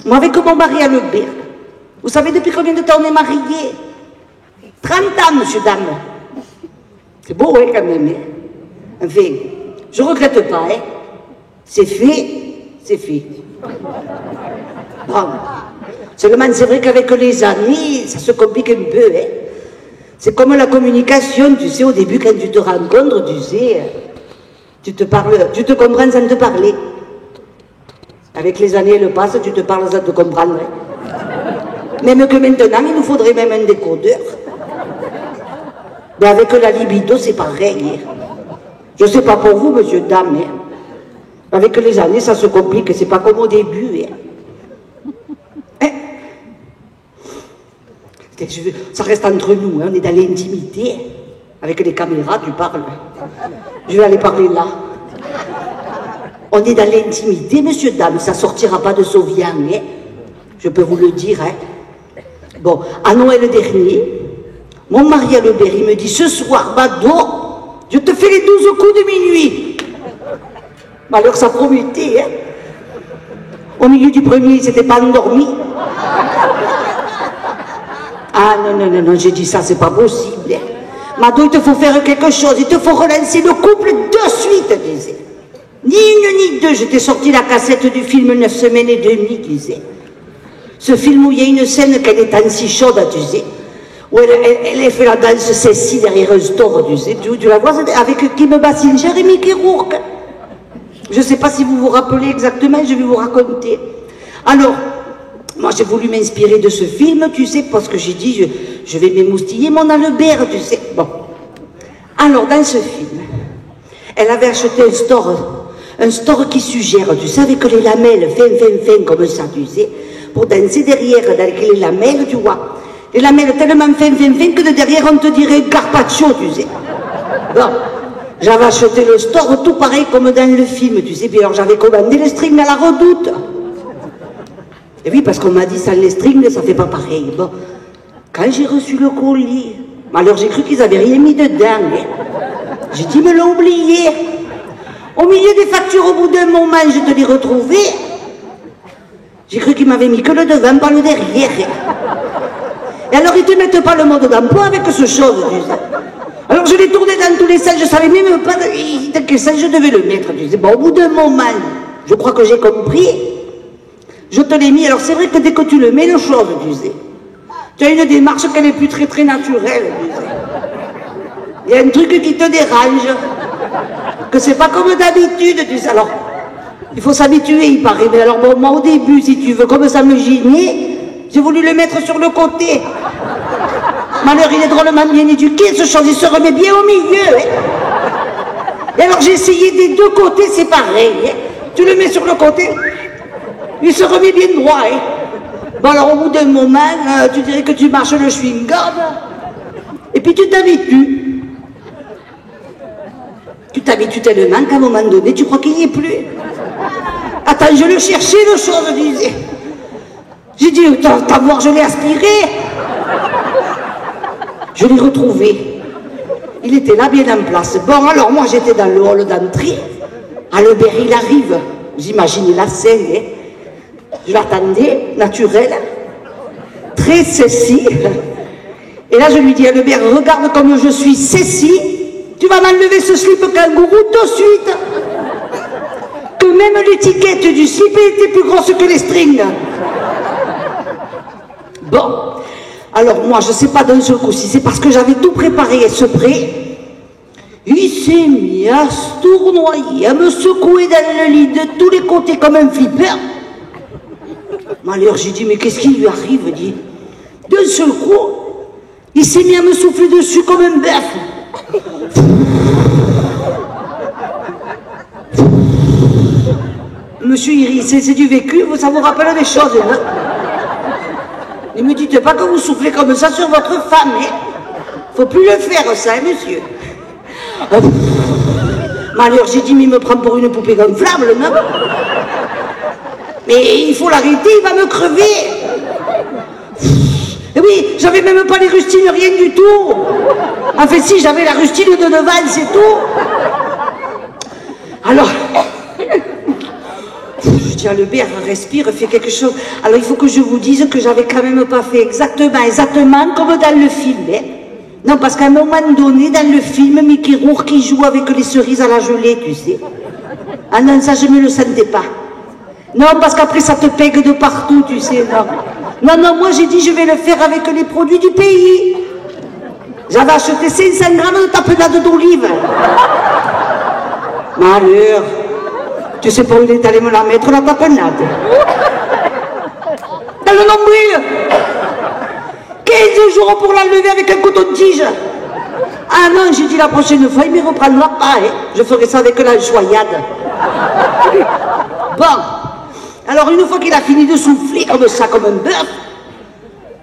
Moi, avec mon mari à Lebert, vous savez depuis combien de temps on est mariés? 30 ans, monsieur, dame. C'est beau, hein, quand même. Hein? Enfin, je ne regrette pas, hein. C'est fait, c'est fait. Bon. Seulement, c'est vrai qu'avec les années, ça se complique un peu, hein. C'est comme la communication, tu sais, au début, quand tu te rencontres, tu sais, tu te comprends sans te parler. Avec les années, elles passent, tu te parles sans te comprendre. Hein. Même que maintenant, il nous faudrait même un décodeur. Mais avec la libido, c'est pareil. Hein. Je ne sais pas pour vous, monsieur, dame. Hein. Avec les années, ça se complique, c'est pas comme au début. Hein. Ça reste entre nous, hein. On est dans l'intimité. Avec les caméras, tu parles. Je vais aller parler là. On est dans l'intimité, monsieur, dame, ça sortira pas de Sauvian, hein. Je peux vous le dire. Hein. Bon, à Noël dernier, mon mari à Lebert, il me dit, ce soir, Mado, je te fais les 12 coups de minuit. Alors ça promettait, hein. Au milieu du premier, il s'était pas endormi. Ah non, j'ai dit ça, c'est pas possible. Hein. Mado, il te faut faire quelque chose, il te faut relancer le couple de suite, disait. Ni une ni deux, je t'ai sorti la cassette du film 9 semaines et demie, disait. Ce film où il y a une scène qu'elle est en si chaude, tu sais, où elle fait la danse Cécile derrière un store, tu sais, tu la vois avec Kim Basinger et Mickey Rourke. Je ne sais pas si vous vous rappelez exactement, je vais vous raconter. Alors, moi j'ai voulu m'inspirer de ce film, tu sais, parce que j'ai dit, je vais m'émoustiller mon Albert, tu sais. Bon. Alors, dans ce film, elle avait acheté un store qui suggère, tu sais, avec les lamelles, fin, comme ça, tu sais, pour danser derrière, avec les lamelles, tu vois. Les lamelles tellement fin, que de derrière, on te dirait Carpaccio, tu sais. Bon. J'avais acheté le store tout pareil comme dans le film, tu sais, puis alors j'avais commandé les strings à la Redoute. Et oui, parce qu'on m'a dit, sans les strings, ça fait pas pareil. Bon, quand j'ai reçu le colis, alors j'ai cru qu'ils avaient rien mis dedans. Hein. J'ai dit, me l'ont oublié. Au milieu des factures, au bout d'un moment, je te l'ai retrouvé. J'ai cru qu'ils m'avaient mis que le devant, pas le derrière. Et alors, ils te mettent pas le mode d'emploi avec ce chose, tu sais. Alors je l'ai tourné dans tous les sens, je savais même pas dans quel sens je devais le mettre. Tu sais. Bon, au bout d'un moment, je crois que j'ai compris, je te l'ai mis. Alors c'est vrai que dès que tu le mets, le chose, tu sais, tu as une démarche qui n'est plus très naturelle, tu sais. Il y a un truc qui te dérange, que c'est pas comme d'habitude, tu sais. Alors, il faut s'habituer, il paraît. Mais alors bon, moi au début, si tu veux, comme ça me gênait, j'ai voulu le mettre sur le côté. Malheur, il est drôlement bien éduqué, ce chose, il se remet bien au milieu. Hein. Et alors j'ai essayé des deux côtés, c'est pareil. Hein. Tu le mets sur le côté, il se remet bien droit. Hein. Bon alors au bout d'un moment, tu dirais que tu marches le chewing-gum, et puis tu t'habitues. Tu t'habitues tellement qu'à un moment donné, tu crois qu'il n'y est plus. Attends, je le cherchais, le chose, je disais. J'ai dit, t'as voir, je l'ai aspiré. Je l'ai retrouvé. Il était là, bien en place. Bon, alors moi, j'étais dans le hall d'entrée. Albert, il arrive. J'imaginais la scène. Hein. Je l'attendais, naturel. Très sexy. Et là, je lui dis, Albert, regarde comme je suis sexy. Tu vas m'enlever ce slip kangourou tout de suite. Que même l'étiquette du slip était plus grosse que les strings. Bon. Alors moi, je ne sais pas d'un seul coup si c'est parce que j'avais tout préparé et ce prêt. Il s'est mis à se tournoyer, à me secouer dans le lit de tous les côtés comme un flipper. Alors j'ai dit, mais qu'est-ce qui lui arrive? Dit, d'un seul coup, il s'est mis à me souffler dessus comme un bœuf. Monsieur Iris, c'est du vécu, ça vous rappelle des choses, hein? Ne me dites pas que vous soufflez comme ça sur votre femme, hein? Faut plus le faire, ça, hein, monsieur? Alors j'ai dit, mais il me prend pour une poupée gonflable, non? Mais il faut l'arrêter, il va me crever. Et oui, j'avais même pas les rustines, rien du tout. Enfin si, j'avais la rustine de devant, c'est tout. Alors, je dis, Monsieur Albert, respire, fais quelque chose. Alors il faut que je vous dise que j'avais quand même pas fait exactement comme dans le film. Hein. Non, parce qu'à un moment donné, dans le film, Mickey Rourke qui joue avec les cerises à la gelée, tu sais. Ah non, ça je me le sentais pas. Non, parce qu'après ça te pègue de partout, tu sais. Non, moi j'ai dit je vais le faire avec les produits du pays. J'avais acheté 500 grammes de tapenade d'olive. Malheur. Tu sais pas où est allé me la mettre, la tapenade. Dans le nombril. 15 jours pour l'enlever avec un coton-tige. Ah non, j'ai dit la prochaine fois, il ne me reprendra pas. Hein. Je ferai ça avec la joyade. Bon. Alors une fois qu'il a fini de souffler comme ça, comme un bœuf,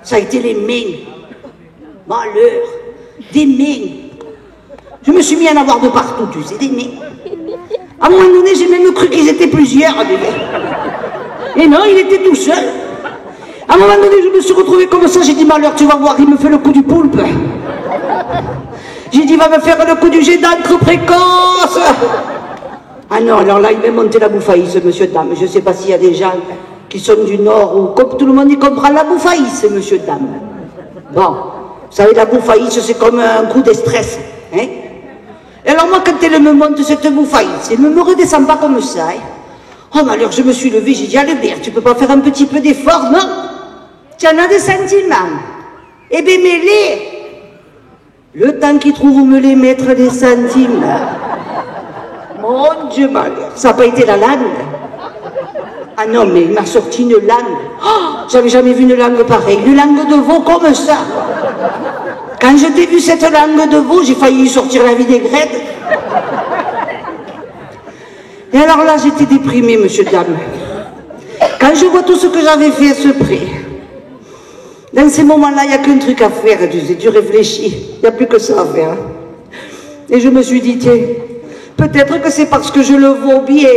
ça a été les mains. Malheur. Des mains. Je me suis mis à en avoir de partout, tu sais, des mains. À un moment donné, j'ai même cru qu'ils étaient plusieurs. Et non, il était tout seul. À un moment donné, je me suis retrouvé comme ça, j'ai dit, malheur, tu vas voir, il me fait le coup du poulpe. J'ai dit, il va me faire le coup du jet d'encre précoce. Ah non, alors là, il m'a monté la bouffaïsse, monsieur dame. Je ne sais pas s'il y a des gens qui sont du Nord ou comme tout le monde y comprend la bouffaïsse, monsieur dame. Bon, vous savez, la bouffaïsse, c'est comme un coup de stress. Hein? Et alors moi, quand elle me monte cette bouffaïsse, elle ne me redescend pas comme ça. Hein? Oh, mais alors je me suis levée, j'ai dit, Albert, tu peux pas faire un petit peu d'effort, non? Tu en as des sentiments. Eh bien, mets-les. Le temps qu'il trouve où me les mettre des sentiments. Mon Dieu, malheur. Ça n'a pas été la langue. Ah non, mais il m'a sorti une langue. Oh, j'avais jamais vu une langue pareille. Une langue de veau comme ça. Quand je t'ai vu cette langue de veau, j'ai failli sortir la vinaigrette. Et alors là, j'étais déprimée, monsieur, dame. Quand je vois tout ce que j'avais fait à ce près, dans ces moments-là, il n'y a qu'un truc à faire, tu réfléchis. Il n'y a plus que ça à faire. Et je me suis dit, tiens, peut-être que c'est parce que je le vaux bien